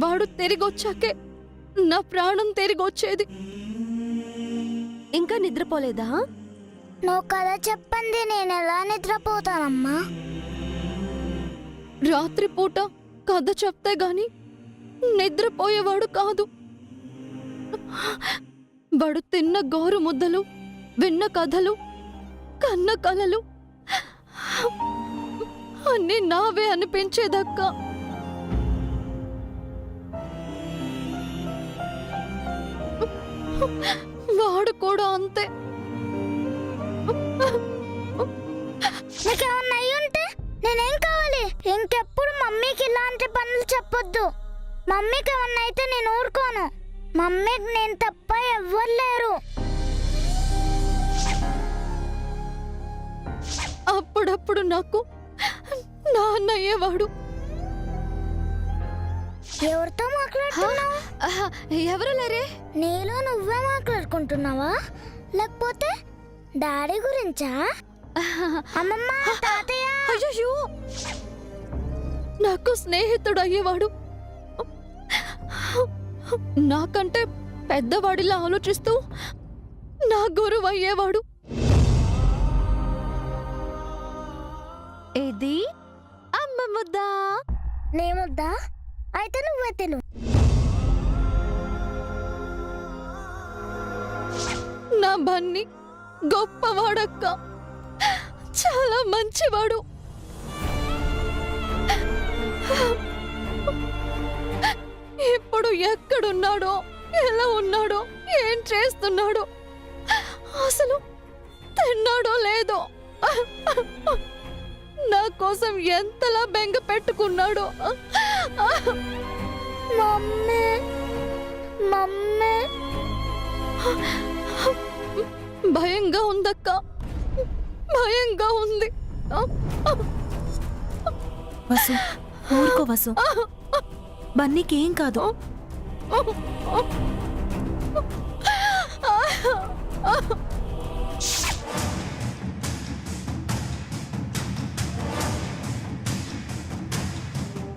వాడు తిరిగొచ్చాకే నా ప్రాణం తిరిగొచ్చేది. ఇంకా నిద్రపోలేదా? నువ్వు కథ చెప్పండి, నేను ఎలా నిద్రపోతానమ్మా? రాత్రిపూట కథ చెప్తే గాని నిద్రపోయేవాడు కాదు. వాడు తిన్న గోరు ముద్దలు, విన్న కథలు, కన్న కలలు అన్నీ నావే అనిపించేదక్క. వాడు కూడా అంతే. నీకేమన్నా అయ్యి ఉంటే నేనేం కావాలి? ఇంకెప్పుడు మమ్మీకి ఇలాంటి పనులు చెప్పొద్దు. మమ్మీకి ఏమన్నా అయితే నేను ఊరుకోను. మమ్మీకి నేను తప్ప ఎవ్వరు లేరు. అప్పుడప్పుడు నాకు నాన్న అయ్యేవాడు. ఎవరితో మాట్లాడుతున్నావు? ఎవరు లేరే. నీలో నువ్వే మాట్లాడుకుంటున్నావా, లేకపోతే డాడీ గురించా? అమ్మమ్మ, తాతయ్య. అయ్యో, నాకు స్నేహితుడు అయ్యేవాడు. నాకంటే పెద్దవాడిలా ఆలోచిస్తూ నా గురువు అయ్యేవాడు. ఇది అమ్మ ముద్దా. నీ ముద్దా? అయితే నువ్వే తిను. నా బన్నీ గొప్పవాడక్క, చాలా మంచివాడు. ఇప్పుడు ఎక్కడున్నాడో, ఎలా ఉన్నాడో, ఏం చేస్తున్నాడో, అసలు తిన్నాడో లేదో, నా కోసం ఎంతలా బెంగ పెట్టుకున్నాడో. Mummy, mummy. భయంగా ఉందక్క, భయంగా ఉంది. వసు, ఊరుకో వసు. బన్నీకి ఏం కాదు.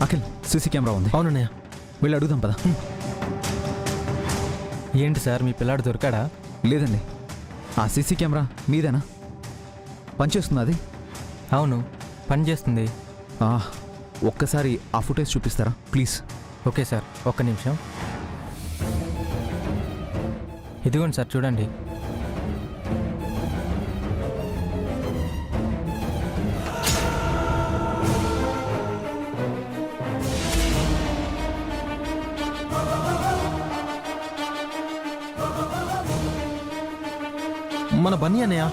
అఖిల్, సీసీ కెమెరా ఉంది. అవునన్నయ్య, వెళ్ళి అడుగుదాం పద. ఏంటి సార్, మీ పిల్లాడు దొరికాడా? లేదండి. ఆ సీసీ కెమెరా మీదేనా? పనిచేస్తుంది అది? అవును, పని చేస్తుంది. ఒక్కసారి ఆ ఫుటేజ్ చూపిస్తారా ప్లీజ్? ఓకే సార్, ఒక్క నిమిషం. ఇదిగోండి సార్, చూడండి. మన బన్నీ అన్నయ్య.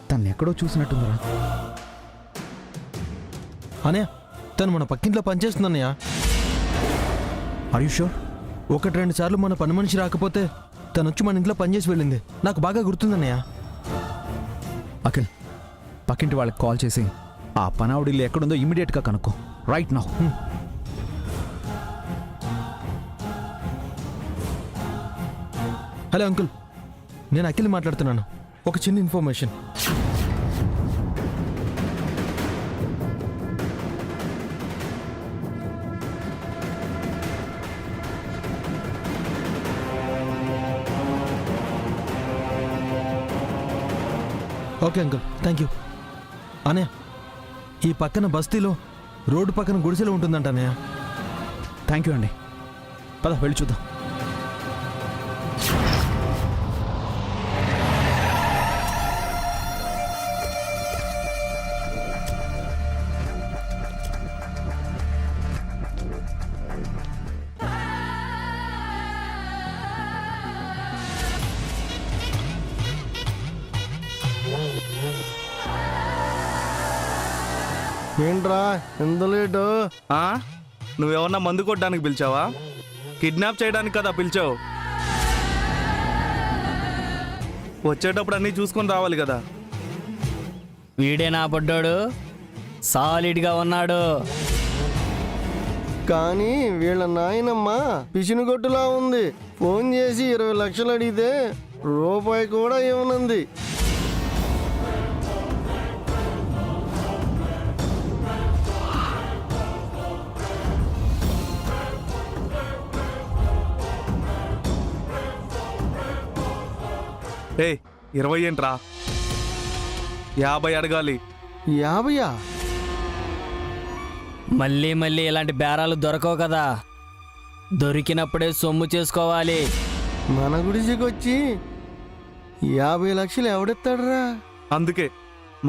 తను ఎక్కడో చూసినట్టుందిరా. అన్నయ్య, తను మన పక్కింట్లో పనిచేస్తుంది అన్నయ్య. Are you sure? 1-2 సార్లు మన పని మనిషి రాకపోతే తను వచ్చి మన ఇంట్లో పనిచేసి వెళ్ళింది. నాకు బాగా గుర్తుందన్నయ్య. అఖిల్, పక్కింటి వాళ్ళకి కాల్ చేసి ఆ పనావుడిల్లు ఎక్కడుందో ఇమీడియట్గా కనుక్కో. Right now. హలో అంకుల్, నేను అఖిల్ మాట్లాడుతున్నాను. ఒక చిన్న information. Okay uncle, thank you. అన్నయ్య, ఈ పక్కన బస్తీలో రోడ్డు పక్కన గుడిసెలో ఉంటుందంట అన్నయ్య. థ్యాంక్ యూ అండి. పద వెళ్ళి చూద్దాం. ఏంట్రా ఎంత లేటు? నువ్వేమన్నా మందు కొట్టడానికి పిలిచావా? కిడ్నాప్ చేయడానికి కదా పిలిచావు. వచ్చేటప్పుడు అన్నీ చూసుకొని రావాలి కదా. వీడే నా బొడ్డోడు, సాలిడ్గా ఉన్నాడు. కానీ వీళ్ళ నాయనమ్మ పిసినుగొట్టులా ఉంది. ఫోన్ చేసి 20 లక్షలు అడిగితే రూపాయి కూడా ఇవ్వనుంది. ఏ 20 ఏంట్రా, 50 అడగాలి. 50? మళ్ళీ మళ్ళీ ఇలాంటి బేరాలు దొరకవు కదా, దొరికినప్పుడే సొమ్ము చేసుకోవాలి. మన గుడిసికి వచ్చి 50 లక్షలు ఎవడెత్తాడురా? అందుకే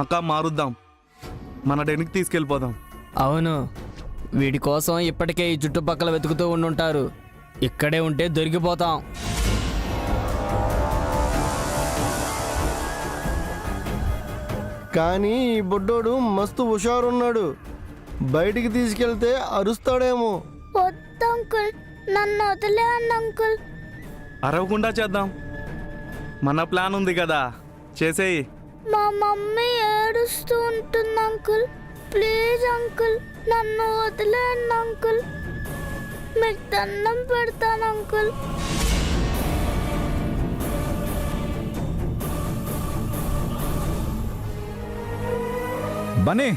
మకా మారుద్దాం, మన డెనికి తీసుకెళ్ళిపోదాం. అవును, వీడి కోసం ఇప్పటికే ఈ చుట్టుపక్కల వెతుకుతూ ఉండుంటారు. ఇక్కడే ఉంటే దొరికిపోతాం. కానీ ఈ బుడ్డోడు మస్తు హుషారున్నాడు. బయటికి తీసుకెళ్తే అరుస్తాడేమో. వద్దు అంకుల్, నన్ను వదిలేయండి అంకుల్. అరవకుండా చేద్దాం, మన ప్లాన్ ఉంది కదా, చేసేయి. మా మమ్మీ ఏడుస్తూ ఉంటుంది అంకుల్. ప్లీజ్ అంకుల్, నన్ను వదిలేయండి అంకుల్. మీకు దండం పెడతాను అంకుల్. బన్నీ,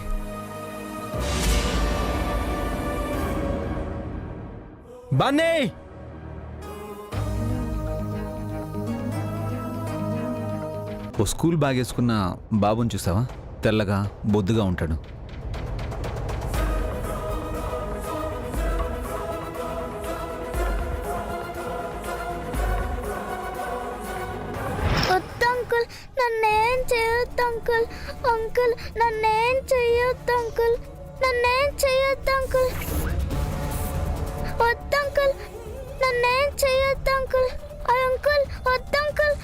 బన్నీ! ఓ స్కూల్ బ్యాగ్ వేసుకున్న బాబుని చూసావా? తెల్లగా బొద్దుగా ఉంటాడు. వద్దు అంకుల్, నన్నేం చేయొద్దు అంకుల్. అంకుల్, నన్నేం చేయొద్దు అంకుల్. నన్నేం చేయొద్దు అంకుల్. వద్దు అంకుల్, నన్నేం చేయొద్దు అంకుల్. అంకుల్ వద్దు అంకుల్.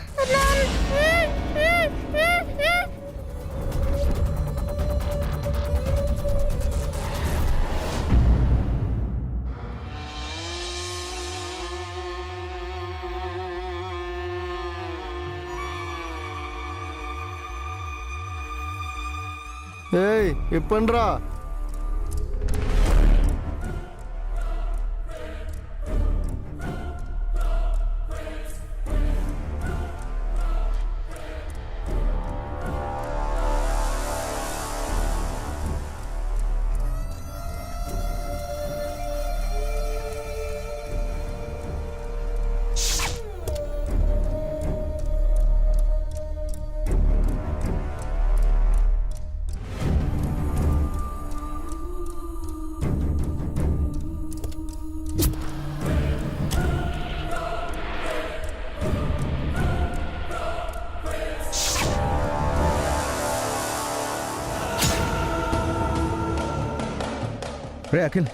ఏయ్ ఇప్పండ్రా. రే అఖిల్,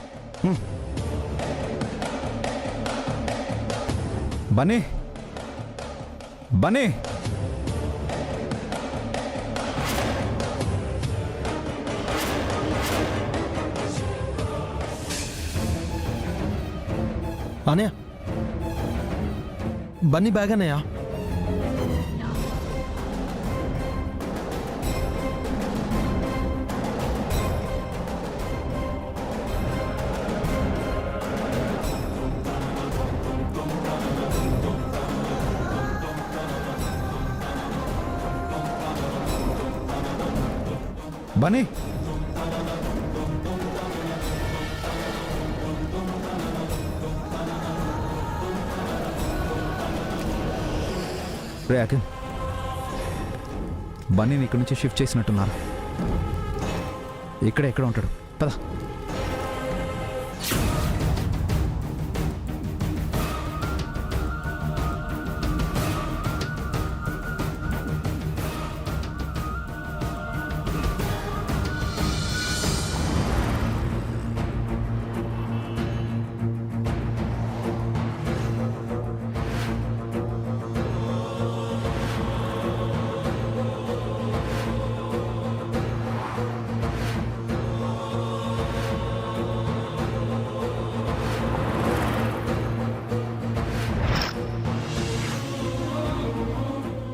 బన్నీ, బన్నీ, అనయ్య, బన్నీ బ్యాగ్ అన్నయ్య. బన్నీ, రే అఖిల్, బన్నీని ఇక్కడి నుంచి షిఫ్ట్ చేసినట్టున్నారు. ఎక్కడ ఉంటాడు? పద.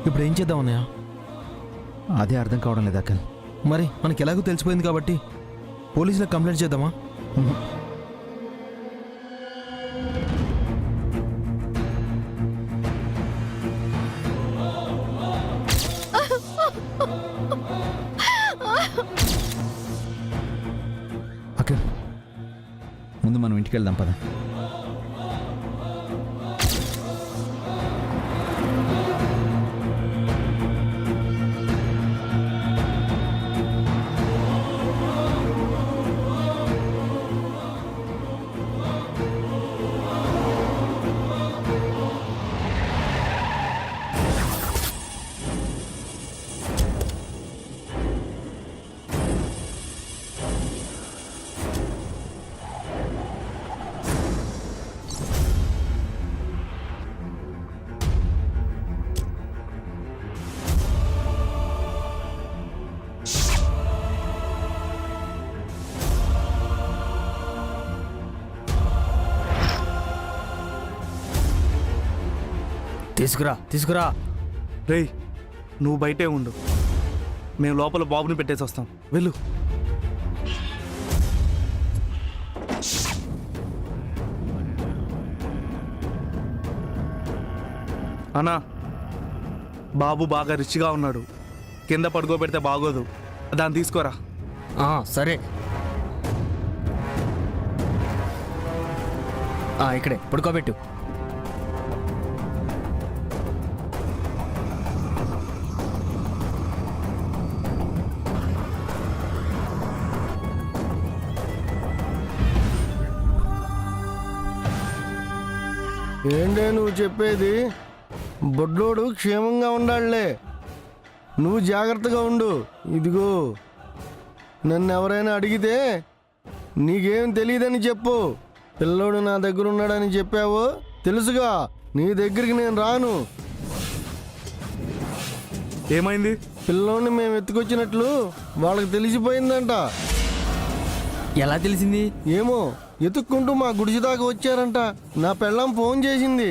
ఇప్పుడు ఏం చేద్దాం అన్నయ్య? అదే అర్థం కావడం లేదు అఖిల్. మరి మనకి ఎలాగో తెలిసిపోయింది కాబట్టి పోలీసులకు కంప్లైంట్ చేద్దామా? వెళ్దాం పద. తీసుకురా. రేయ్ నువ్వు బయటే ఉండు, మేము లోపల బాబుని పెట్టేసి వస్తాం. వెళ్ళు. అన్నా, బాబు బాగా రిచ్గా ఉన్నాడు, కింద పడుకోబెడితే బాగోదు, దాన్ని తీసుకోరా. సరే. ఇక్కడే పడుకోబెట్టు. ఏంటే నువ్వు చెప్పేది? బొడ్లోడు క్షేమంగా ఉండాలే, నువ్వు జాగ్రత్తగా ఉండు. ఇదిగో నన్ను ఎవరైనా అడిగితే నీకేం తెలియదని చెప్పు. పిల్లోడు నా దగ్గర ఉన్నాడని చెప్పావు, తెలుసుగా, నీ దగ్గరికి నేను రాను. ఏమైంది? పిల్లోడిని మేము ఎత్తుకొచ్చినట్లు వాళ్ళకి తెలిసిపోయిందంట. ఎలా తెలిసింది? ఏమో, ఎత్తుక్కుంటూ మా గుడిసి దాకా వచ్చారంట. నా పెళ్ళాం ఫోన్ చేసింది.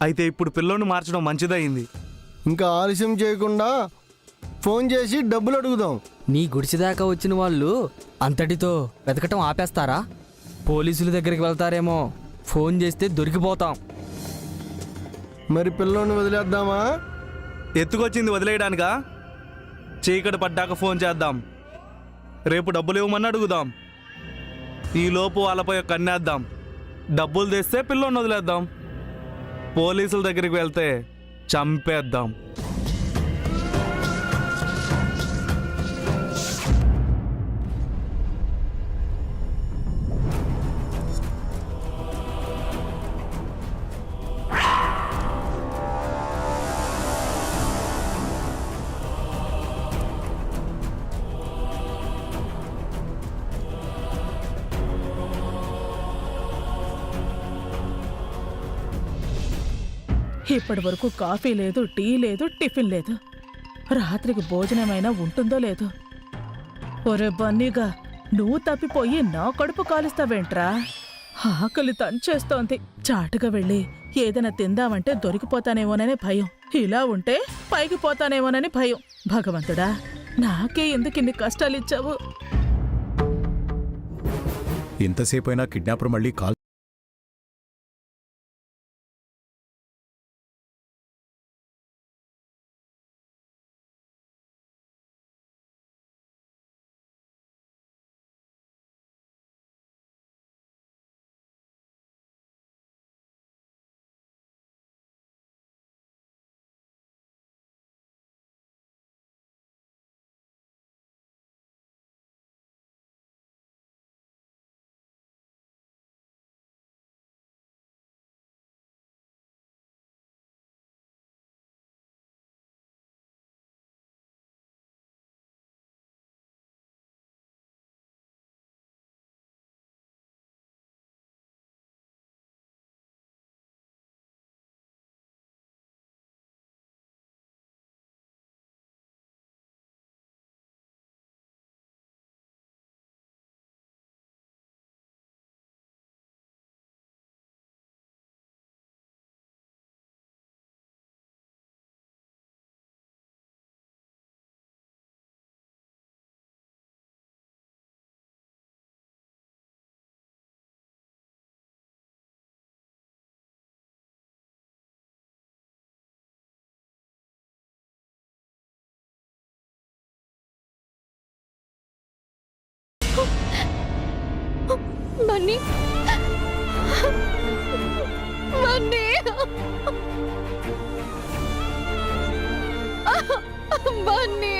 అయితే ఇప్పుడు పిల్లోని మార్చడం మంచిదయింది. ఇంకా ఆలస్యం చేయకుండా ఫోన్ చేసి డబ్బులు అడుగుదాం. నీ గుడిసిదాకా వచ్చిన వాళ్ళు అంతటితో వెతకటం ఆపేస్తారా? పోలీసుల దగ్గరికి వెళ్తారేమో. ఫోన్ చేస్తే దొరికిపోతాం. మరి పిల్లోని వదిలేద్దామా? ఎత్తుకొచ్చింది వదిలేయడానికా? చీకటి పడ్డాక ఫోన్ చేద్దాం. రేపు డబ్బులు ఇవ్వమని అడుగుదాం. ఈలోపు వాళ్ళపై కన్నేద్దాం. డబ్బులు తెస్తే పిల్లోని వదిలేద్దాం. పోలీసుల దగ్గరికి వెళ్తే చంపేద్దాం. ఇప్పటి వరకు కాఫీ లేదు, టీ లేదు, టిఫిన్ లేదు. రాత్రికి భోజనమైనా ఉంటుందో లేదో. ఒరే బన్నీగా, నువ్వు తప్పిపోయి నా కడుపు కాలుస్తావేంట్రా? ఆకలి తంచేస్తోంది. చాటుగా వెళ్ళి ఏదైనా తిందామంటే దొరికిపోతానేమోనని భయం. ఇలా ఉంటే పైకి పోతానేమోనని భయం. భగవంతుడా, నాకే ఎందుకు ఇన్ని కష్టాలిచ్చావు? ఎంతసేపు అయినా కిడ్నాపర్ మళ్ళీ కాల్ బన్నీ బన్నీ బన్నీ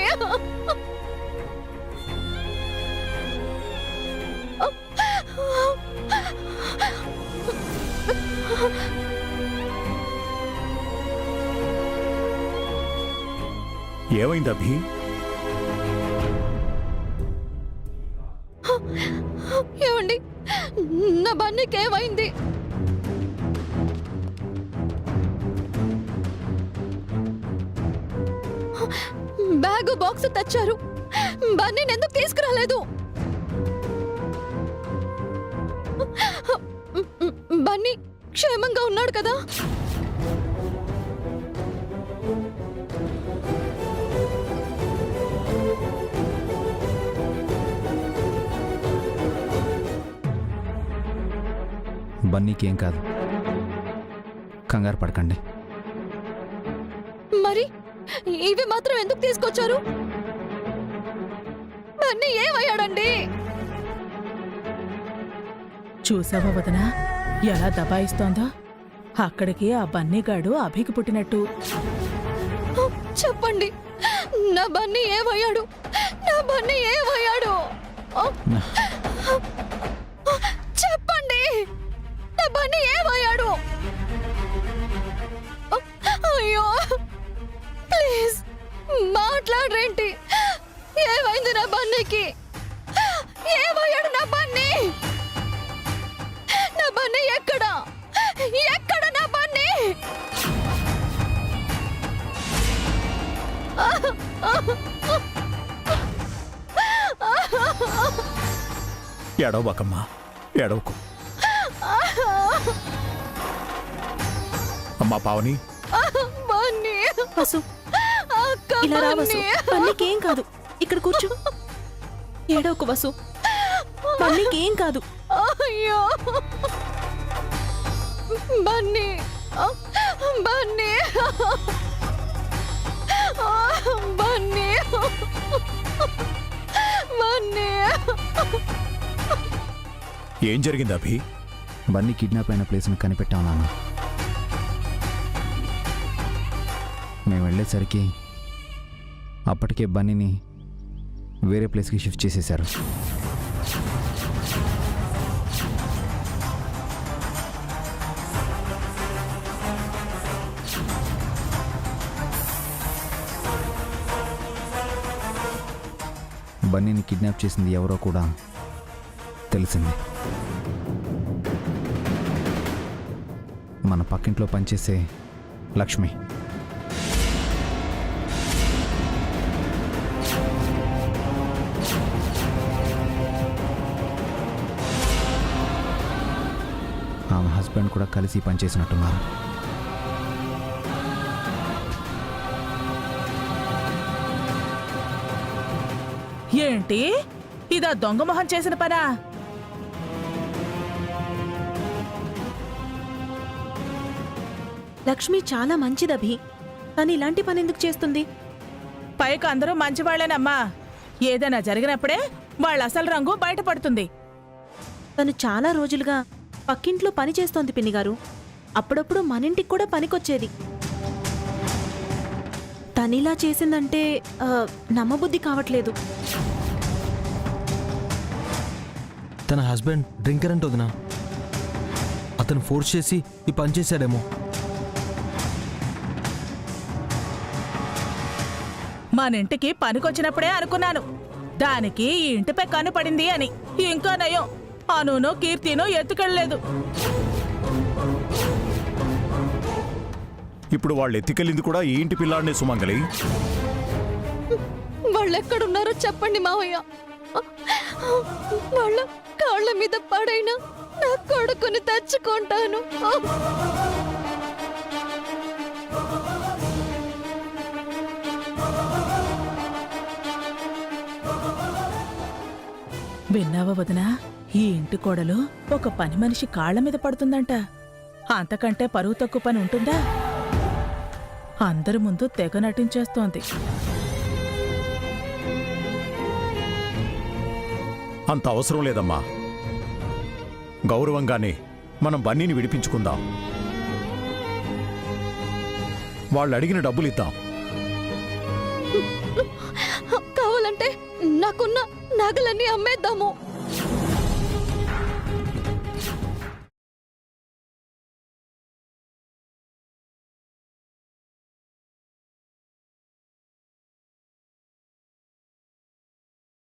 ఏమైంది అభి? ఏమండి నా బన్నీకి ఏమైంది? బ్యాగు బాక్స్ తెచ్చారు, బన్నీని ఎందుకు తీసుకురాలేదు? బన్నీ క్షేమంగా ఉన్నాడు కదా? బన్నీకి ఏం కాదు, కంగారు పడకండి. మరి ఇవి మాత్రం ఎందుకు తీసుకొచ్చారు? బన్నీ ఏమయ్యాడండి? చూసావా వదనా ఎలా దబాయిస్తోందో? అక్కడికి ఆ బన్నీగాడు అభికి పుట్టినట్టు. చెప్పండి, నా బన్నీ ఏమయ్యాడు? నా బన్నీ ఏమయ్యాడు? చెప్పండి, నా బన్నీ ఏమయ్యాడు? అయ్యో ప్లీజ్ మాట్లాడరేంటి? ఏమైంది నా బన్నీకి? ఏమయ్యాడు నా బన్నీ? నా బన్నీ ఎక్కడ? ఎక్కడ నా బన్నీ? ఏడవకమ్మా, ఏడవకు. అమ్మా పావని, బన్నీ వసు అక్క, ఇలా రా వసు. బన్నీ. బన్నీకేం కాదు, ఇక్కడ కూర్చో. ఏడవకు వసు, బన్నీకేం కాదు. అయ్యో బన్నీ బన్నీ బన్నీ బన్నీ. ఏం జరిగింది అభి? బన్నీ కిడ్నాప్ అయిన ప్లేస్ని కనిపెట్టాం నాన్న. మేము వెళ్ళేసరికి అప్పటికే బన్నీని వేరే ప్లేస్కి షిఫ్ట్ చేసేశారు. బన్నీని కిడ్నాప్ చేసింది ఎవరో కూడా తెలిసింది. మన పక్కింట్లో పనిచేసే లక్ష్మి. ఆమె హస్బెండ్ కూడా కలిసి పనిచేసినట్టున్నారు. ఏంటి ఇదా దొంగ మొహం చేసిన పనా? లక్ష్మి చాలా మంచిదభి, తను ఇలాంటి పని ఎందుకు చేస్తుంది? పైకి అందరూ మంచివాళ్లేనమ్మా. ఏదైనా జరిగినప్పుడే వాళ్ళ అసలు రంగు బయటపడుతుంది. తను చాలా రోజులుగా పక్కింట్లో పని చేస్తోంది పిన్నిగారు. అప్పుడప్పుడు మనింటికి కూడా పనికొచ్చేది. తనిలా చేసిందంటే నమ్మబుద్ధి కావట్లేదు. తన హస్బెండ్ డ్రింకర్ అంటే వదినా, అతను ఫోర్స్ చేసి ఈ పని చేశాడేమో. మనింటికి పనికొచ్చినప్పుడే అనుకున్నాను దానికి ఈ ఇంటిపై కన్ను పడింది అని. ఇంకా నయం, అనును కీర్తిను ఎత్తుకెళ్ళలేదు. ఇప్పుడు వాళ్ళు ఎత్తికెళ్ళింది కూడా ఈ ఇంటి పిల్లాడినే సుమంగలి. వాళ్ళెక్కడున్నారో చెప్పండి మావయ్య. వాళ్ళ కాళ్ళ మీద పడైనా నా కొడుకుని తెచ్చుకుంటాను. విన్నావా వదినా, ఈ ఇంటి కోడలు ఒక పని మనిషి కాళ్ల మీద పడుతుందంట. అంతకంటే పరువు తక్కువ పని ఉంటుందా? అందరి ముందు తెగ నటించేస్తోంది. అంత అవసరం లేదమ్మా. గౌరవంగానే మనం బన్నీని విడిపించుకుందాం. వాళ్ళు అడిగిన డబ్బులు ఇద్దాం. కావాలంటే నాకున్న నగలన్నీ అమ్మేద్దాము.